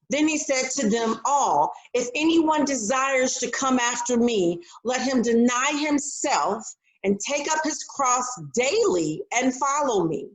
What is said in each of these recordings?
Then he said to them all, if anyone desires to come after me, let him deny himself and take up his cross daily and follow me.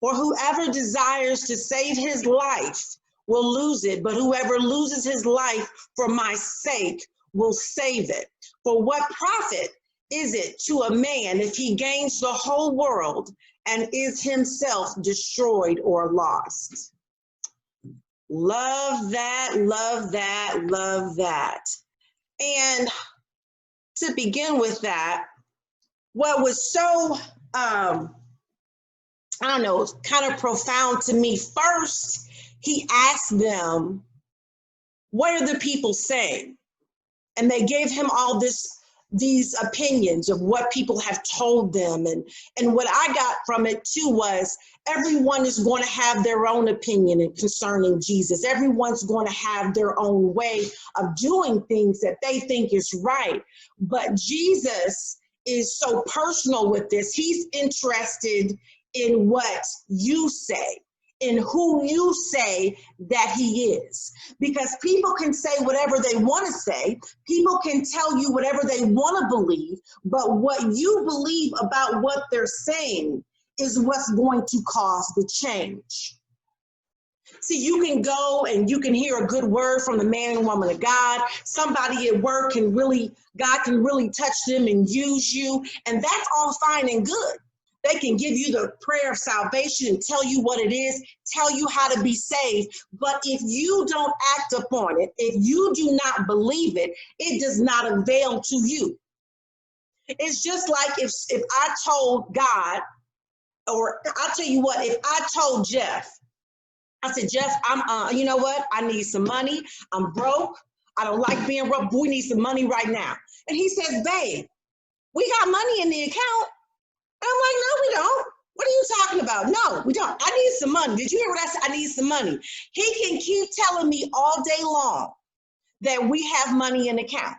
For whoever desires to save his life will lose it, but whoever loses his life for my sake will save it. For what profit is it to a man if he gains the whole world and is himself destroyed or lost? Love that, love that, love that. And to begin with that, what was so, I don't know, kind of profound to me, first, he asked them, what are the people saying? And they gave him all these opinions of what people have told them. And what I got from it too was everyone is going to have their own opinion concerning Jesus. Everyone's going to have their own way of doing things that they think is right. But Jesus is so personal with this. He's interested in what you say, in who you say that he is. Because people can say whatever they want to say, people can tell you whatever they want to believe, but what you believe about what they're saying is what's going to cause the change. See, you can go and you can hear a good word from the man and woman of God. Somebody at work God can really touch them and use you, and that's all fine and good. They can give you the prayer of salvation and tell you what it is, tell you how to be saved. But if you don't act upon it, if you do not believe it, it does not avail to you. It's just like if I told God, or I'll tell you what, if I told Jeff, I said, Jeff, you know what? I need some money. I'm broke. I don't like being broke. We need some money right now. And he says, babe, we got money in the account. I'm like, no, we don't. What are you talking about? No, we don't. I need some money. Did you hear what I said? I need some money. He can keep telling me all day long that we have money in the account.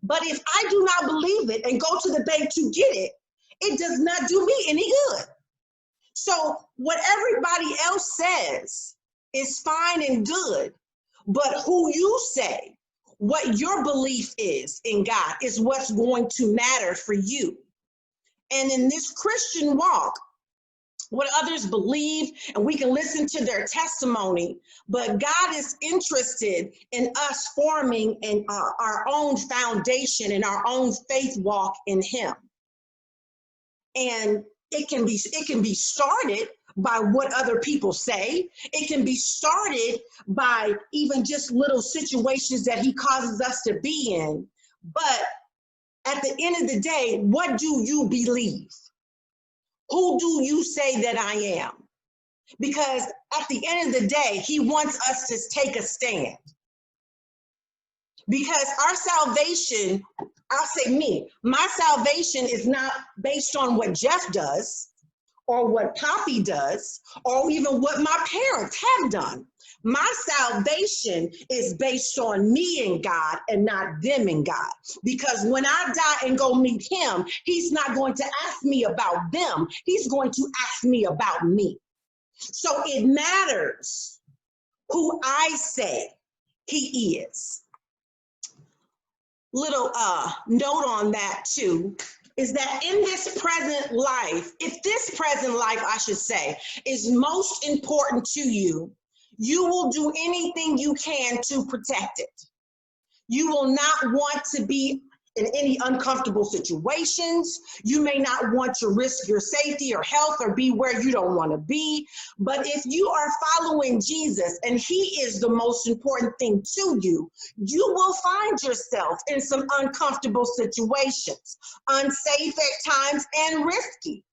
But if I do not believe it and go to the bank to get it, it does not do me any good. So what everybody else says is fine and good, but who you say, what your belief is in God is what's going to matter for you. And in this Christian walk, what others believe, and we can listen to their testimony, but God is interested in us forming our own foundation and our own faith walk in him. And it can be started by what other people say. It can be started by even just little situations that he causes us to be in. But at the end of the day, what do you believe? Who do you say that I am? Because at the end of the day, he wants us to take a stand. Because our salvation, I'll say me, my salvation is not based on what Jeff does or what Poppy does or even what my parents have done. My salvation is based on me and God and not them and God. Because when I die and go meet him, he's not going to ask me about them. He's going to ask me about me. So it matters who I say he is. Little note on that too, is that in this present life, if this present life, I should say, is most important to you, you will do anything you can to protect it. You will not want to be in any uncomfortable situations. You may not want to risk your safety or health or be where you don't want to be. But if you are following Jesus and he is the most important thing to you, you will find yourself in some uncomfortable situations, unsafe at times and risky.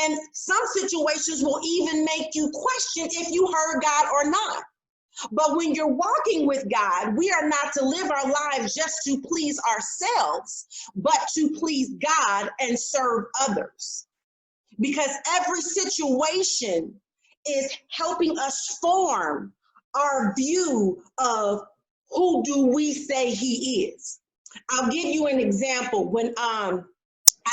And some situations will even make you question if you heard God or not. But when you're walking with God, we are not to live our lives just to please ourselves, but to please God and serve others. Because every situation is helping us form our view of who do we say he is. I'll give you an example. When I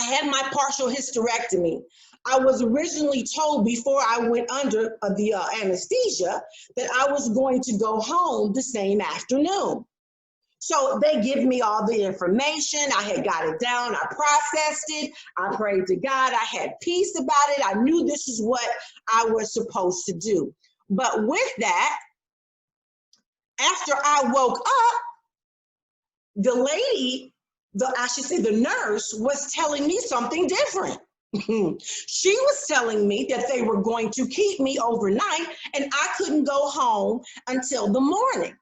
had my partial hysterectomy, I was originally told before I went under the anesthesia that I was going to go home the same afternoon. So they give me all the information. I had got it down. I processed it. I prayed to God. I had peace about it. I knew this is what I was supposed to do. But with that, after I woke up, the lady, the nurse was telling me something different. She was telling me that they were going to keep me overnight and I couldn't go home until the morning.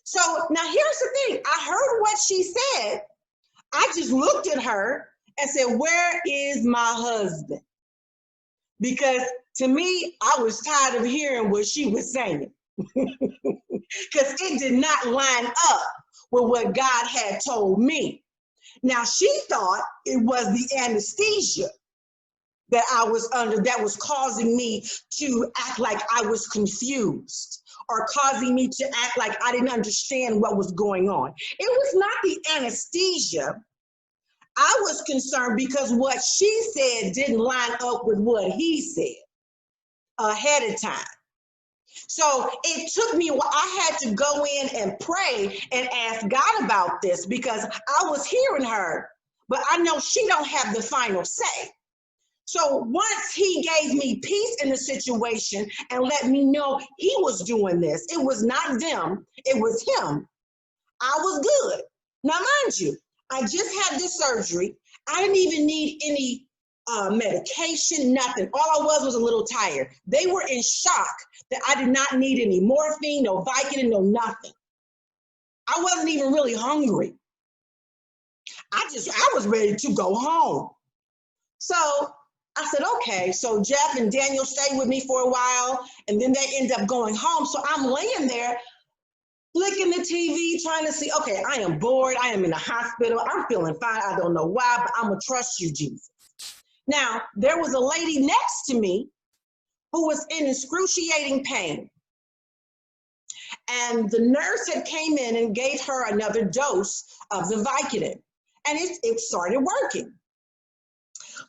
So now here's the thing. I heard what she said. I just looked at her and said, where is my husband? Because to me, I was tired of hearing what she was saying. Because it did not line up with what God had told me. Now, she thought it was the anesthesia that I was under that was causing me to act like I was confused or causing me to act like I didn't understand what was going on. It was not the anesthesia. I was concerned because what she said didn't line up with what he said ahead of time. So it took me, I had to go in and pray and ask God about this because I was hearing her, but I know she don't have the final say. So once he gave me peace in the situation and let me know he was doing this, it was not them, it was him, I was good. Now, mind you, I just had this surgery. I didn't even need any medication, nothing. All I was a little tired. They were in shock that I did not need any morphine, no Vicodin, no nothing. I wasn't even really hungry. I was ready to go home. So I said, okay, so Jeff and Daniel stayed with me for a while, and then they end up going home. So I'm laying there, flicking the TV, trying to see, okay, I am bored. I am in the hospital. I'm feeling fine. I don't know why, but I'm going to trust you, Jesus. Now, there was a lady next to me who was in excruciating pain. And the nurse had came in and gave her another dose of the Vicodin. And it started working.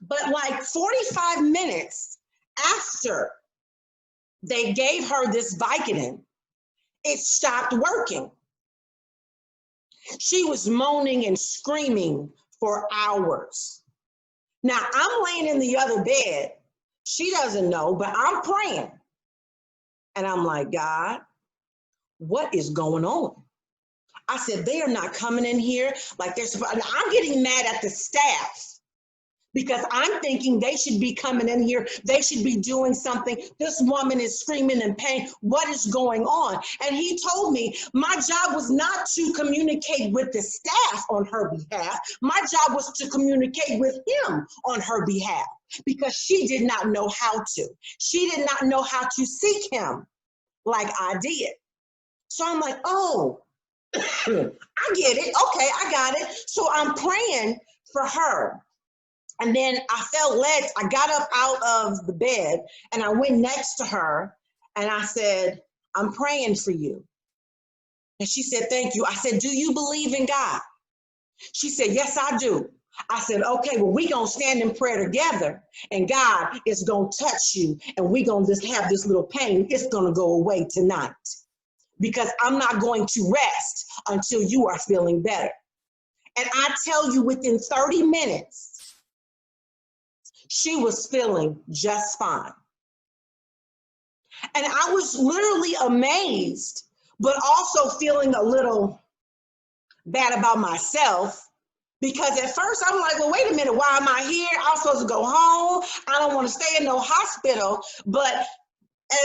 But like 45 minutes after they gave her this Vicodin, it stopped working. She was moaning and screaming for hours. Now, I'm laying in the other bed. She doesn't know, but I'm praying. And I'm like, God, what is going on? I said, they are not coming in here like they're supposed to. I'm getting mad at the staff because I'm thinking they should be coming in here. They should be doing something. This woman is screaming in pain. What is going on? And he told me my job was not to communicate with the staff on her behalf. My job was to communicate with him on her behalf because she did not know how to. She did not know how to seek him like I did. So I'm like, oh, I get it. Okay, I got it. So I'm praying for her. And then I felt led. I got up out of the bed and I went next to her and I said, I'm praying for you. And she said, thank you. I said, do you believe in God? She said, yes, I do. I said, okay, well, we're going to stand in prayer together and God is going to touch you and we're going to just have this little pain. It's going to go away tonight because I'm not going to rest until you are feeling better. And I tell you, within 30 minutes, she was feeling just fine. And I was literally amazed, but also feeling a little bad about myself because at first I'm like, well, wait a minute, why am I here? I'm supposed to go home. I don't want to stay in no hospital. But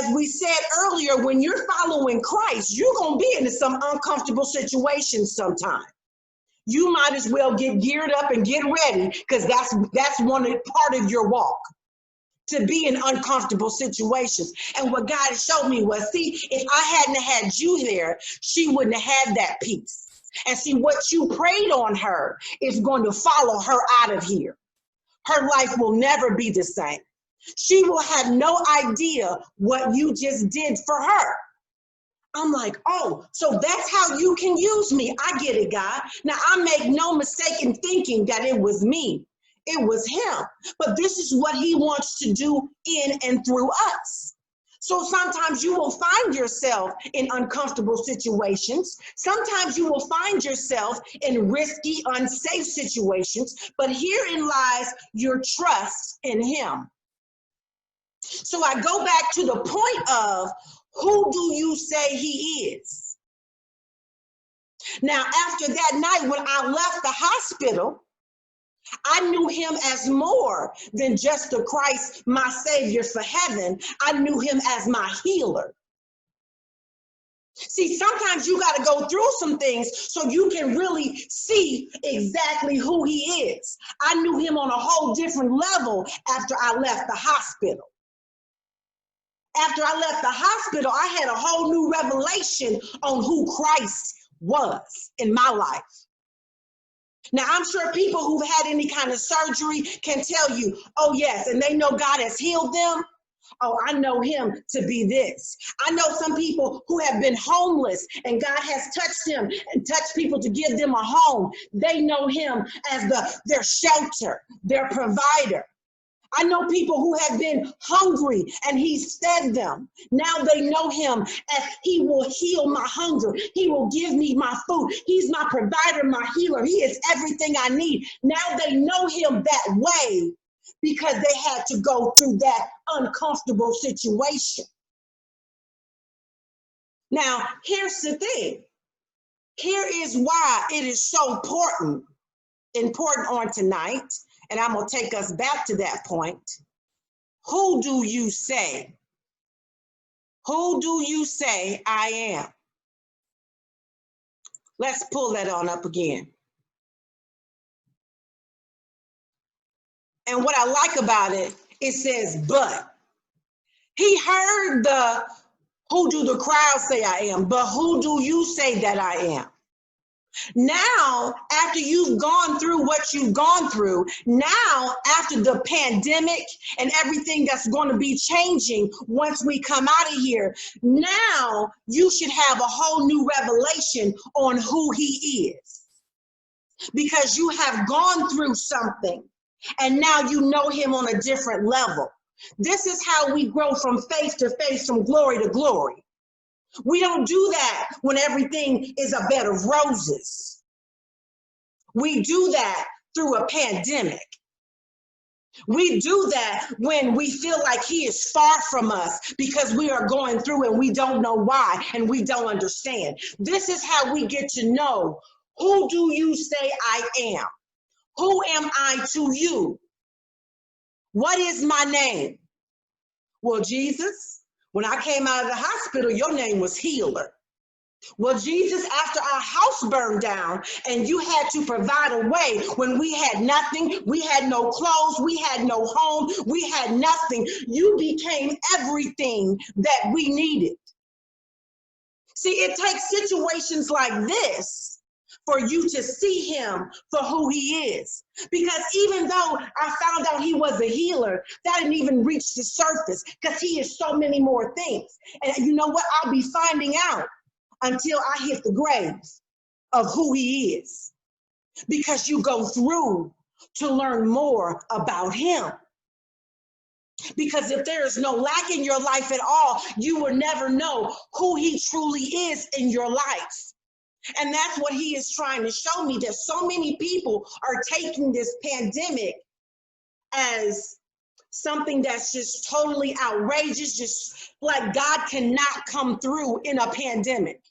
as we said earlier, when you're following Christ, you're going to be in some uncomfortable situations sometimes. You might as well get geared up and get ready because that's part of your walk, to be in uncomfortable situations. And what God showed me was, see, if I hadn't had you there, she wouldn't have had that peace. And see, what you prayed on her is going to follow her out of here. Her life will never be the same. She will have no idea what you just did for her. I'm like, oh, so that's how you can use me. I get it, God. Now, I make no mistake in thinking that it was me. it was him. But this is what he wants to do in and through us. So sometimes you will find yourself in uncomfortable situations. Sometimes you will find yourself in risky, unsafe situations. But herein lies your trust in him. So I go back to the point of, who do you say he is? Now, after that night when I left the hospital, I knew him as more than just the Christ, my Savior for heaven. I knew him as my healer. See, sometimes you got to go through some things so you can really see exactly who he is. I knew him on a whole different level after I left the hospital. After I left the hospital, I had a whole new revelation on who Christ was in my life. Now, I'm sure people who've had any kind of surgery can tell you, oh yes, and they know God has healed them. Oh, I know him to be this. I know some people who have been homeless and God has touched them and touched people to give them a home. They know him as their shelter, their provider. I know people who have been hungry and he's fed them. Now they know him as he will heal my hunger. He will give me my food. He's my provider, my healer. He is everything I need. Now they know him that way because they had to go through that uncomfortable situation. Now, here's the thing. Here is why it is so important on tonight. And I'm going to take us back to that point. Who do you say? Who do you say I am? Let's pull that on up again. And what I like about it, it says, but. He heard the, who do the crowd say I am? But who do you say that I am? Now, after you've gone through what you've gone through, now after the pandemic and everything that's going to be changing once we come out of here, now you should have a whole new revelation on who he is. Because you have gone through something and now you know him on a different level. This is how we grow from faith to faith, from glory to glory. We don't do that when everything is a bed of roses. We do that through a pandemic. We do that when we feel like he is far from us because we are going through and we don't know why and we don't understand. This is how we get to know, who do you say I am? Who am I to you? What is my name? Well, Jesus, when I came out of the hospital, your name was healer. Well, Jesus, after our house burned down and you had to provide a way when we had nothing, we had no clothes, we had no home, we had nothing, you became everything that we needed. See, it takes situations like this for you to see him for who he is. Because even though I found out he was a healer, that didn't even reach the surface because he is so many more things. And you know what? I'll be finding out until I hit the grave of who he is. Because you go through to learn more about him. Because if there is no lack in your life at all, you will never know who he truly is in your life. And that's what he is trying to show me, that so many people are taking this pandemic as something that's just totally outrageous, just like God cannot come through in a pandemic.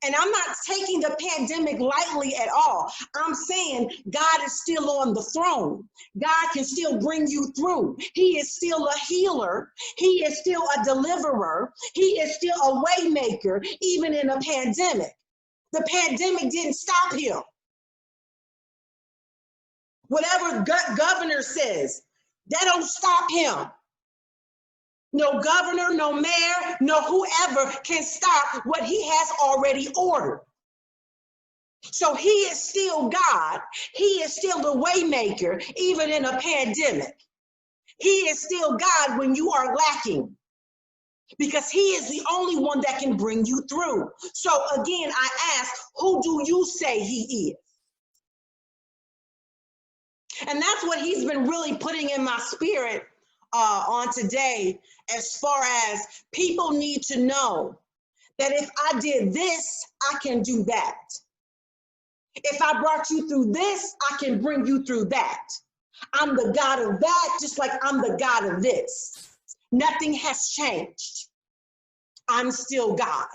And I'm not taking the pandemic lightly at all. I'm saying God is still on the throne. God can still bring you through. He is still a healer. He is still a deliverer. He is still a way maker, even in a pandemic. The pandemic didn't stop him. Whatever governor says, that don't stop him. No governor, no mayor, no whoever can stop what he has already ordered. So he is still God. He is still the way maker, even in a pandemic. He is still God when you are lacking. Because he is the only one that can bring you through. So again, I ask, who do you say he is? And that's what he's been really putting in my spirit on today, as far as people need to know that if I did this, I can do that. If I brought you through this, I can bring you through that. I'm the God of that, just like I'm the God of this. Nothing has changed. I'm still God.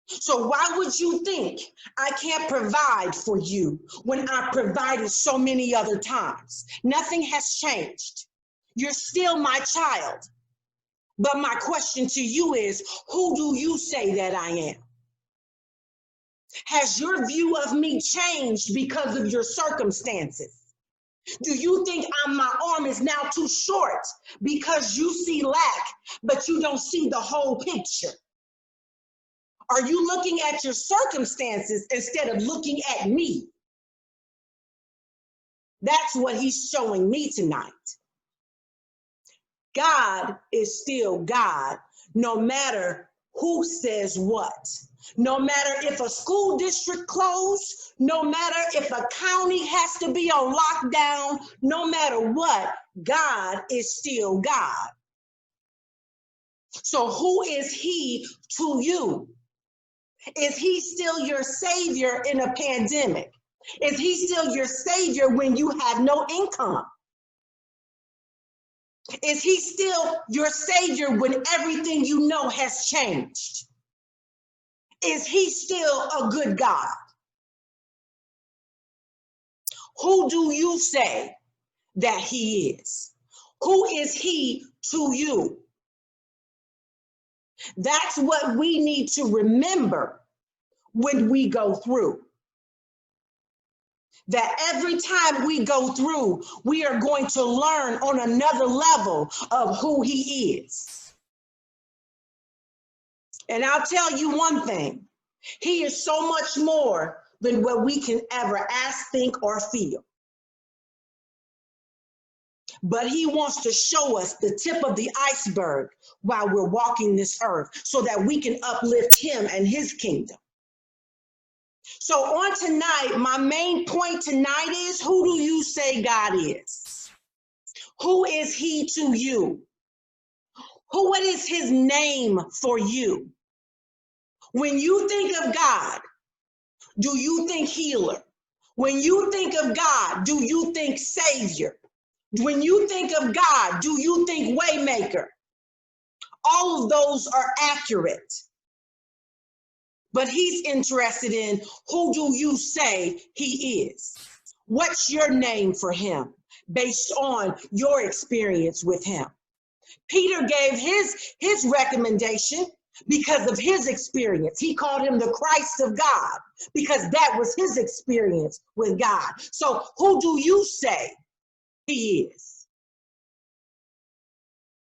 So why would you think I can't provide for you when I provided so many other times? Nothing has changed. You're still my child. But my question to you is, who do you say that I am? Has your view of me changed because of your circumstances? Do you think my arm is now too short because you see lack, but you don't see the whole picture? Are you looking at your circumstances instead of looking at me? That's what he's showing me tonight. God is still God, no matter who says what. No matter if a school district closed, no matter if a county has to be on lockdown, no matter what, God is still God. So who is he to you? Is he still your savior in a pandemic? Is he still your savior when you have no income? Is he still your savior when everything you know has changed? Is he still a good God? Who do you say that he is? Who is he to you? That's what we need to remember when we go through. That every time we go through, we are going to learn on another level of who he is. And I'll tell you one thing, he is so much more than what we can ever ask, think, or feel. But he wants to show us the tip of the iceberg while we're walking this earth so that we can uplift him and his kingdom. So on tonight, my main point tonight is, who do you say God is? Who is he to you? What is his name for you? When you think of God, do you think healer? When you think of God, do you think savior? When you think of God, do you think waymaker? All of those are accurate. But he's interested in, who do you say he is? What's your name for him based on your experience with him? Peter gave his recommendation because of his experience. He called him the Christ of God because that was his experience with God. So who do you say he is?